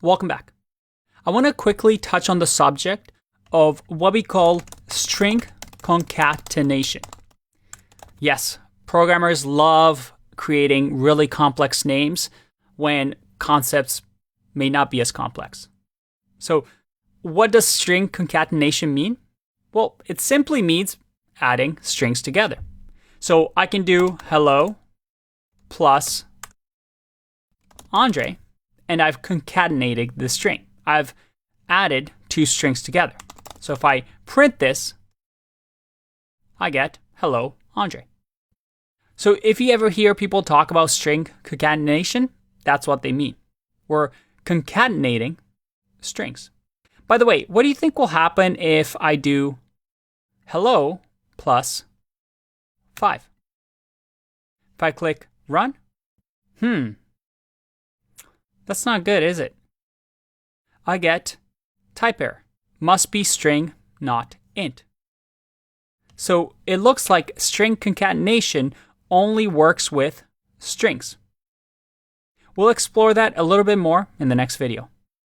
welcome back. I want to quickly touch on the subject of what we call string concatenation. Yes, programmers love creating really complex names when concepts may not be as complex. So what does string concatenation mean? Well, it simply means adding strings together. So I can do hello plus Andre, and I've concatenated the string. I've added two strings together. So if I print this, I get hello Andre. So if you ever hear people talk about string concatenation, that's what they mean. We're concatenating strings. By the way, what do you think will happen if I do hello plus 5? If I click run, that's not good, is it? I get type error. Must be string, not int. So it looks like string concatenation only works with strings. We'll explore that a little bit more in the next video.